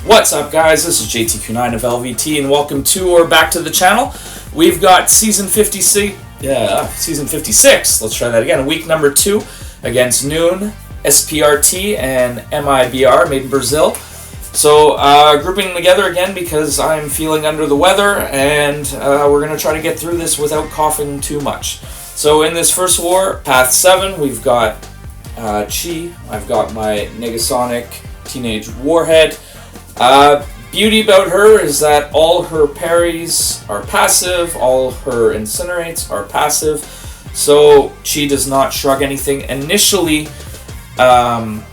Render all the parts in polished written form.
What's up, guys? This is JTQ9 of LVT, and welcome to or back to the channel. We've got season 56. Let's try that again. Week number 2 against NEWN, SPR-T, and MIBR, made in Brazil. So grouping them together again because I'm feeling under the weather, and we're going to try to get through this without coughing too much. So in this first war, Path 7, we've got Chi. I've got my Negasonic Teenage Warhead. Beauty about her is that all her parries are passive, all her incinerates are passive, so she does not shrug anything. Initially, I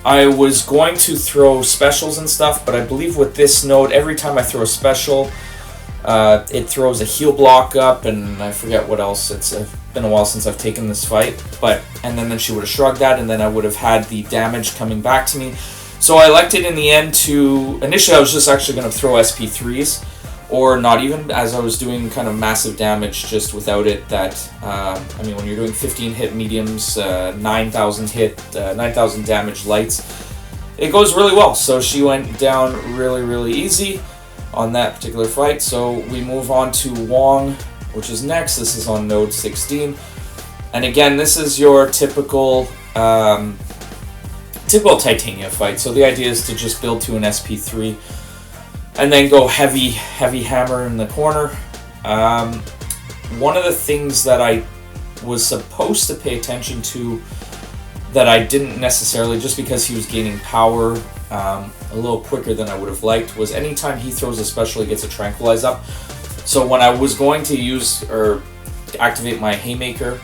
was going to throw specials and stuff, but I believe with this node, every time I throw a special, it throws a heal block up, and I forget what else. It's been a while since I've taken this fight, and then she would have shrugged that, and then I would have had the damage coming back to me. So I elected in the end to, initially I was just actually going to throw SP3s, or not even, as I was doing kind of massive damage just without it. That, I mean, when you're doing 15 hit mediums, 9,000 hit, 9,000 damage lights, it goes really well. So she went down really easy on that particular fight. So we move on to Wong, which is next. This is on node 16. And again, this is your typical Titania fight. So the idea is to just build to an SP3 and then go heavy hammer in the corner. One of the things that I was supposed to pay attention to that I didn't necessarily, just because he was gaining power a little quicker than I would have liked, was anytime he throws a special, he gets a tranquilize up. So when I was going to use or activate my Haymaker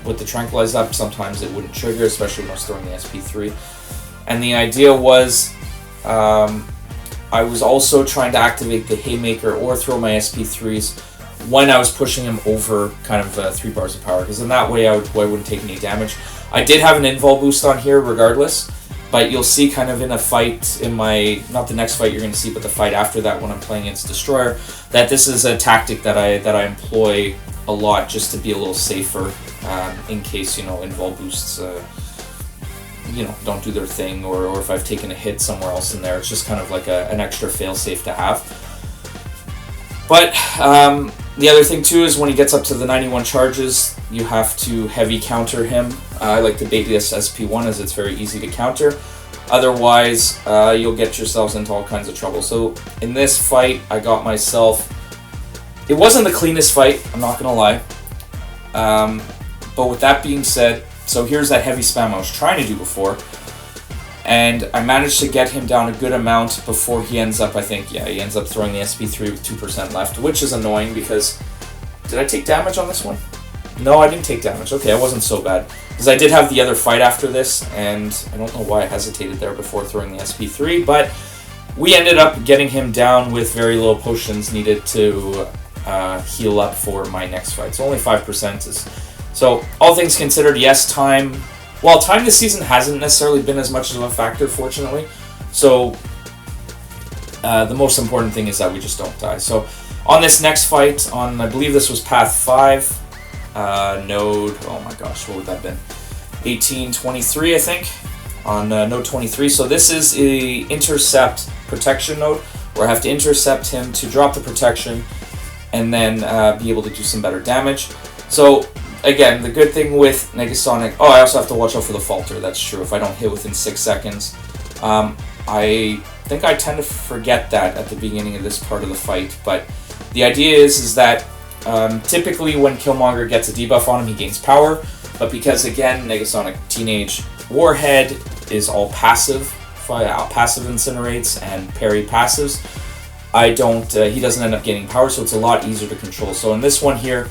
with the tranquilize up, sometimes it wouldn't trigger, especially when I was throwing the SP3. And the idea was I was also trying to activate the Haymaker or throw my SP3s when I was pushing him over kind of 3 bars of power, because in that way I wouldn't take any damage. I did have an invul boost on here regardless, but you'll see kind of in a fight, in my, not the next fight you're going to see, but the fight after that when I'm playing against Destroyer, that this is a tactic that I employ a lot just to be a little safer in case, you know, invul boosts you know, don't do their thing, or if I've taken a hit somewhere else in there. It's just kind of like an extra fail-safe to have. But the other thing too is when he gets up to the 91 charges, you have to heavy counter him. I like to bait this SP1 as it's very easy to counter. Otherwise, you'll get yourselves into all kinds of trouble. So in this fight, I got myself... It wasn't the cleanest fight, I'm not gonna lie. But with that being said, so here's that heavy spam I was trying to do before, and I managed to get him down a good amount before he ends up, I think, yeah, he ends up throwing the SP3 with 2% left, which is annoying because... Did I take damage on this one? No, I didn't take damage. Okay, it wasn't so bad. Because I did have the other fight after this, and I don't know why I hesitated there before throwing the SP3, but we ended up getting him down with very little potions needed to heal up for my next fight. So only 5% is... So, all things considered, yes, time... Well, time this season hasn't necessarily been as much of a factor, fortunately. So, the most important thing is that we just don't die. So, on this next fight, on, I believe this was Path 5, node... Oh my gosh, what would that have been? 1823, I think, on node 23. So, this is a intercept protection node, where I have to intercept him to drop the protection, and then be able to do some better damage. So... Again, the good thing with Negasonic... Oh, I also have to watch out for the falter, that's true, if I don't hit within 6 seconds. I think I tend to forget that at the beginning of this part of the fight, but the idea is that typically when Killmonger gets a debuff on him, he gains power, but because, again, Negasonic Teenage Warhead is all passive, passive incinerates and parry passives, he doesn't end up gaining power, so it's a lot easier to control. So in this one here,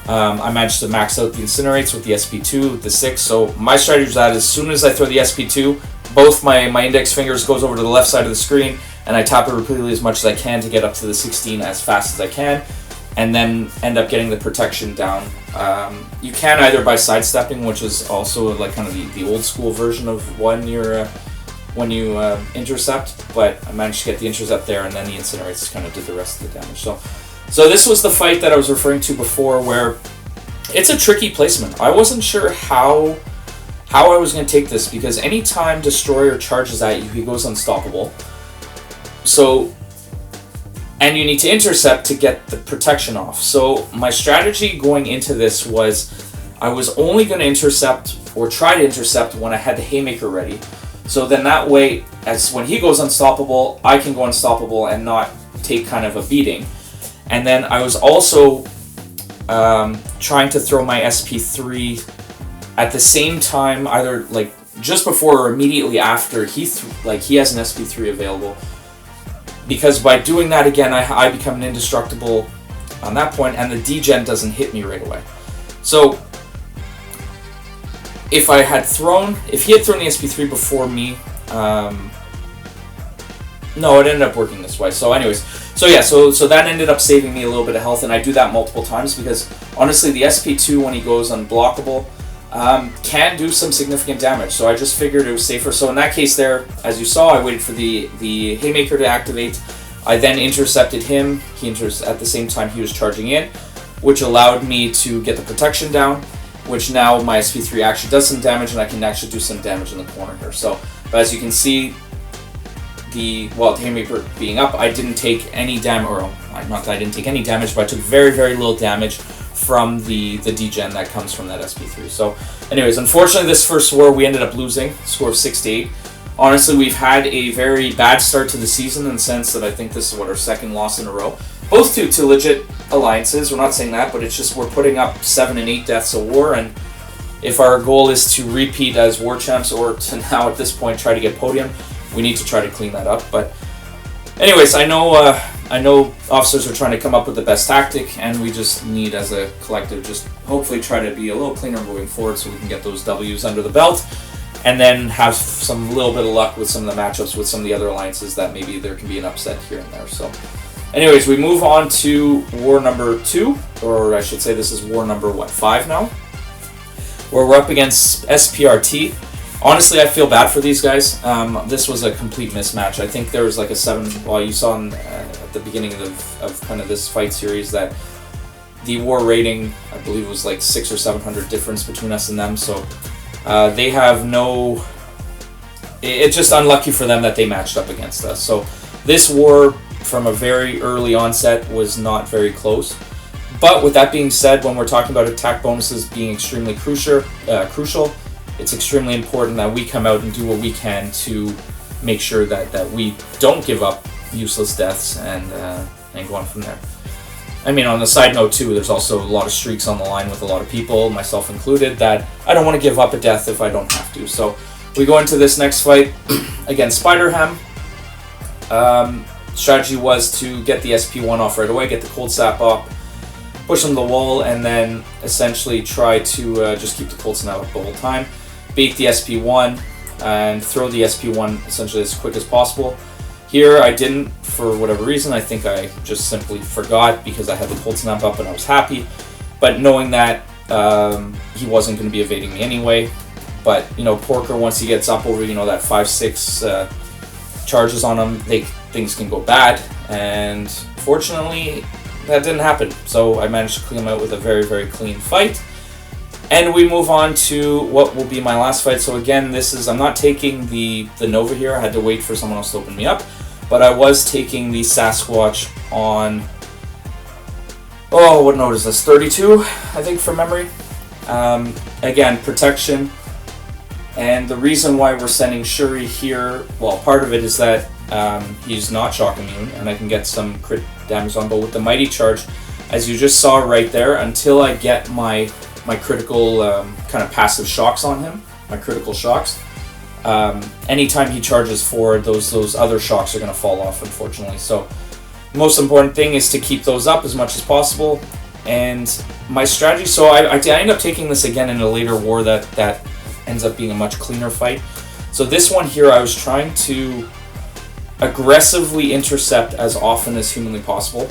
I managed to max out the incinerates with the SP2, the 6, so my strategy is that as soon as I throw the SP2, both my index fingers goes over to the left side of the screen, and I tap it repeatedly as much as I can to get up to the 16 as fast as I can, and then end up getting the protection down. You can either by sidestepping, which is also like kind of the old school version of when you intercept, but I managed to get the intercept there, and then the incinerates kind of did the rest of the damage. So this was the fight that I was referring to before, where it's a tricky placement. I wasn't sure how how I was going to take this, because anytime Destroyer charges at you, he goes unstoppable. So, and you need to intercept to get the protection off. So my strategy going into this was I was only going to intercept or try to intercept when I had the Haymaker ready. So then that way, as when he goes unstoppable, I can go unstoppable and not take kind of a beating. And then I was also trying to throw my SP3 at the same time, either like just before or immediately after he has an SP3 available. Because by doing that again, I become an indestructible on that point, and the degen doesn't hit me right away. So if he had thrown the SP3 before me, no, it ended up working this way. So anyways, so that ended up saving me a little bit of health, and I do that multiple times because honestly the SP2, when he goes unblockable, can do some significant damage. So I just figured it was safer. So in that case there, as you saw, I waited for the Haymaker to activate. I then intercepted him. At the same time he was charging in, which allowed me to get the protection down, which now my SP3 actually does some damage, and I can actually do some damage in the corner here. So, but as you can see, the Haymaker being up, I didn't take any damage, or not that I didn't take any damage, but I took very, very little damage from the degen that comes from that SP3. So anyways, unfortunately this first war we ended up losing, score of 6-8. Honestly, we've had a very bad start to the season in the sense that I think this is our second loss in a row. Both to legit alliances, we're not saying that, but it's just we're putting up 7 and 8 deaths a war, and if our goal is to repeat as war champs or to now at this point try to get podium, we need to try to clean that up. But anyways, I know officers are trying to come up with the best tactic, and we just need, as a collective, just hopefully try to be a little cleaner moving forward so we can get those W's under the belt, and then have some little bit of luck with some of the matchups with some of the other alliances that maybe there can be an upset here and there. So anyways, we move on to war number 2, or I should say this is war number 5 now, where we're up against SPR-T. Honestly, I feel bad for these guys. This was a complete mismatch. I think there was like a 7. Well, you saw at the beginning of kind of this fight series that the war rating, I believe, was like 600 or 700 difference between us and them. So they have no. It's just unlucky for them that they matched up against us. So this war, from a very early onset, was not very close. But with that being said, when we're talking about attack bonuses being extremely crucial. It's extremely important that we come out and do what we can to make sure that we don't give up useless deaths and go on from there. I mean, on the side note too, there's also a lot of streaks on the line with a lot of people, myself included, that I don't want to give up a death if I don't have to. So we go into this next fight against Spider-Ham. Strategy was to get the SP1 off right away, get the cold snap up, push him to the wall, and then essentially try to just keep the cold snap up the whole time. Bait the SP1 and throw the SP1 essentially as quick as possible. Here I didn't, for whatever reason. I think I just simply forgot because I had the cold snap up and I was happy. But knowing that he wasn't going to be evading me anyway. But Porker, once he gets up over that 5-6 charges on him, things can go bad. And fortunately, that didn't happen. So I managed to clean him out with a very, very clean fight. And we move on to what will be my last fight. So again, I'm not taking the Nova here. I had to wait for someone else to open me up. But I was taking the Sasquatch on, what note is this? 32, I think, from memory. Again, protection. And the reason why we're sending Shuri here, well, part of it is that he's not shock immune, and I can get some crit damage on. But with the Mighty Charge, as you just saw right there, until I get my critical kind of passive shocks on him, my critical shocks, anytime he charges forward, those other shocks are going to fall off, unfortunately. So the most important thing is to keep those up as much as possible. And my strategy, so I end up taking this again in a later war that ends up being a much cleaner fight. So this one here, I was trying to aggressively intercept as often as humanly possible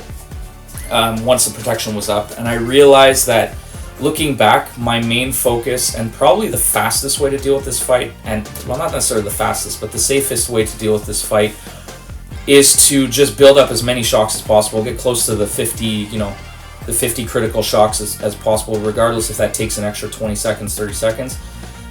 once the protection was up. And I realized that looking back, my main focus and probably the fastest way to deal with this fight, and well, not necessarily the fastest, but the safest way to deal with this fight, is to just build up as many shocks as possible, get close to the 50, the 50 critical shocks as possible, regardless if that takes an extra 20 seconds, 30 seconds.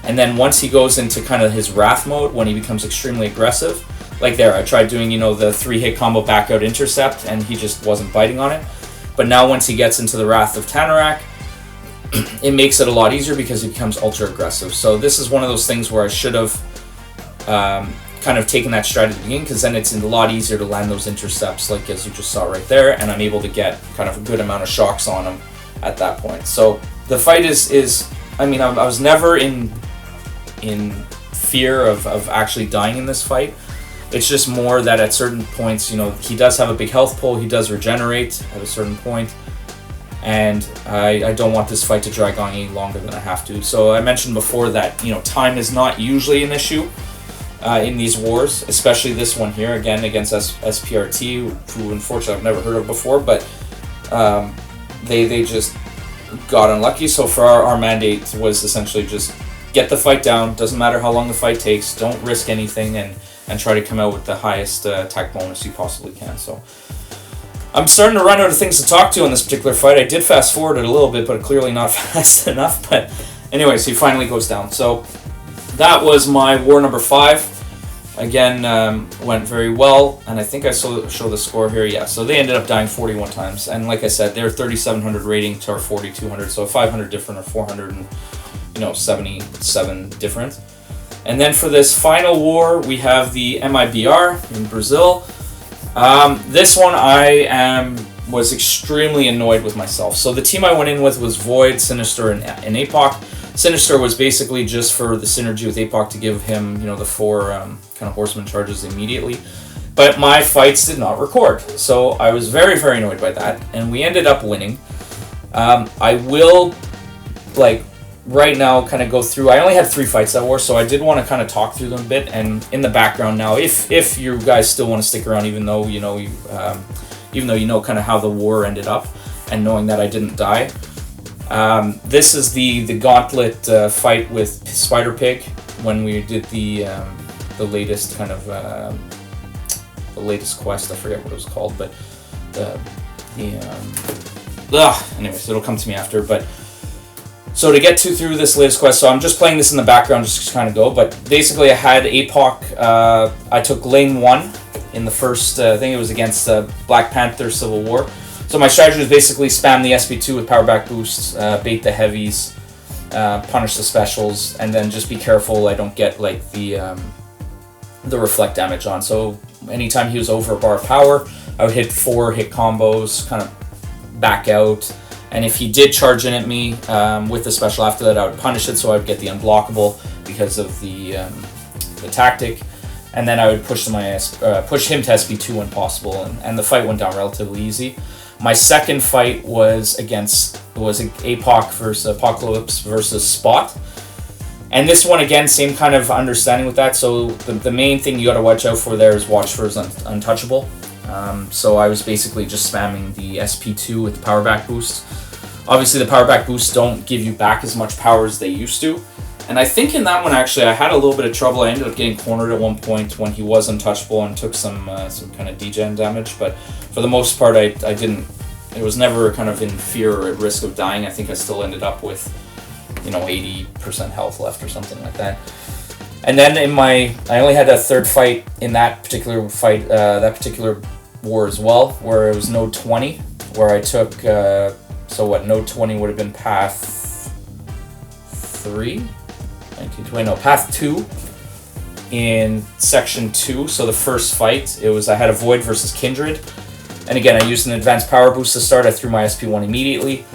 And then once he goes into kind of his wrath mode, when he becomes extremely aggressive, like there, I tried doing, you know, the 3-hit combo back out intercept, and he just wasn't biting on it. But now once he gets into the Wrath of Tanarak, it makes it a lot easier because he becomes ultra aggressive. So this is one of those things where I should have kind of taken that strategy at the beginning, because then it's a lot easier to land those intercepts, like as you just saw right there, and I'm able to get kind of a good amount of shocks on him at that point. So the fight is I mean, I was never in fear of actually dying in this fight. It's just more that at certain points, you know, he does have a big health pull, he does regenerate at a certain point, and I don't want this fight to drag on any longer than I have to. So I mentioned before that, you know, time is not usually an issue in these wars, especially this one here, again, against SPR-T, who unfortunately I've never heard of before, but they just got unlucky. So for our mandate was essentially just get the fight down, doesn't matter how long the fight takes, don't risk anything, and try to come out with the highest attack bonus you possibly can. So I'm starting to run out of things to talk to in this particular fight. I did fast forward it a little bit, but clearly not fast enough. But anyways, he finally goes down. So that was my war number 5. Again, went very well, and I think I show the score here. Yeah, so they ended up dying 41 times, and like I said, they're 3,700 rating to our 4,200, so 500 different, or 477 different. And then for this final war, we have the MIBR in Brazil. This one was extremely annoyed with myself. So the team I went in with was Void, Sinister, and APOC. Sinister was basically just for the synergy with APOC to give him, you know, the 4 kind of horseman charges immediately. But my fights did not record, so I was very, very annoyed by that, and we ended up winning. I will, like, right now kind of go through. I only had 3 fights that war, so I did want to kind of talk through them a bit. And in the background now, if you guys still want to stick around, even though you know kind of how the war ended up, and knowing that I didn't die. This is the gauntlet fight with Spider Pig when we did the latest kind of the latest quest. I forget what it was called, but anyways, it'll come to me after. But so to get through this latest quest, so I'm just playing this in the background just to kind of go. But basically, I had APOC. I took lane 1 in the first. I think it was against Black Panther Civil War. So my strategy was basically spam the SP2 with power back boosts, bait the heavies, punish the specials, and then just be careful I don't get like the reflect damage on. So anytime he was over a bar of power, I would hit 4 hit combos, kind of back out. And if he did charge in at me with the special after that, I would punish it, so I would get the unblockable because of the tactic. And then I would push him to SP2 when possible, and the fight went down relatively easy. My second fight was APOC versus Apocalypse versus Spot. And this one, again, same kind of understanding with that. So the main thing you got to watch out for there is watch for his untouchable. So I was basically just spamming the SP2 with the power back boost. Obviously, the power back boosts don't give you back as much power as they used to. And I think in that one, actually, I had a little bit of trouble. I ended up getting cornered at one point when he was untouchable and took some kind of degen damage. But for the most part, I didn't. It was never kind of in fear or at risk of dying. I think I still ended up with, 80% health left or something like that. And then I only had a third fight in that particular fight, that particular war as well, where it was node 20, where I took. Node 20 would have been path 3. Path 2 in section 2. So the first fight, I had a Void versus Kindred, and again I used an advanced power boost to start. I threw my SP1 immediately.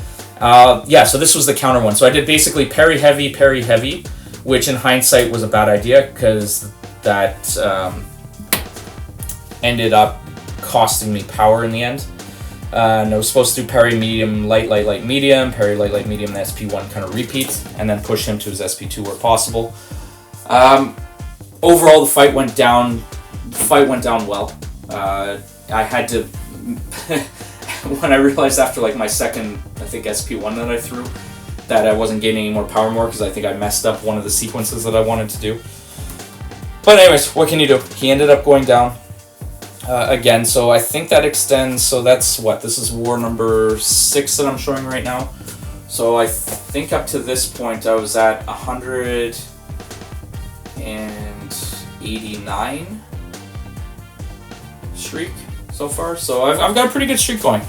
So this was the counter one. So I did basically parry heavy, which in hindsight was a bad idea because that ended up costing me power in the end. And I was supposed to do parry medium, light, medium, parry light, medium, and SP1 kind of repeat, and then push him to his SP2 where possible. Overall, the fight went down well. I had to, when I realized after like my second, I think SP1 that I threw, that I wasn't gaining any more power because I think I messed up one of the sequences that I wanted to do. But anyways, what can you do? He ended up going down. Again, so I think that extends, so that's this is war number 6 that I'm showing right now. So I think up to this point I was at 100, 89 streak so far. So I've got a pretty good streak going.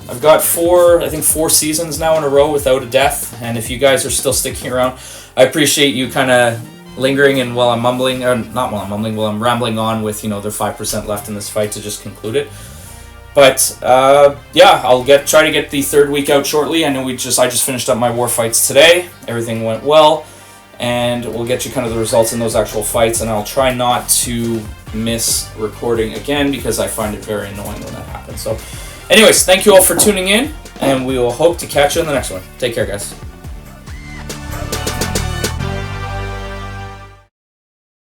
I've got four seasons now in a row without a death. And if you guys are still sticking around, I appreciate you kind of lingering and while I'm mumbling, or not while I'm mumbling, while I'm rambling on with, you know, there's 5% left in this fight to just conclude it. But yeah, I'll try to get the third week out shortly. I know I just finished up my war fights today. Everything went well, and we'll get you kind of the results in those actual fights. And I'll try not to miss recording again because I find it very annoying when that happens. So, anyways, thank you all for tuning in, and we will hope to catch you in the next one. Take care, guys.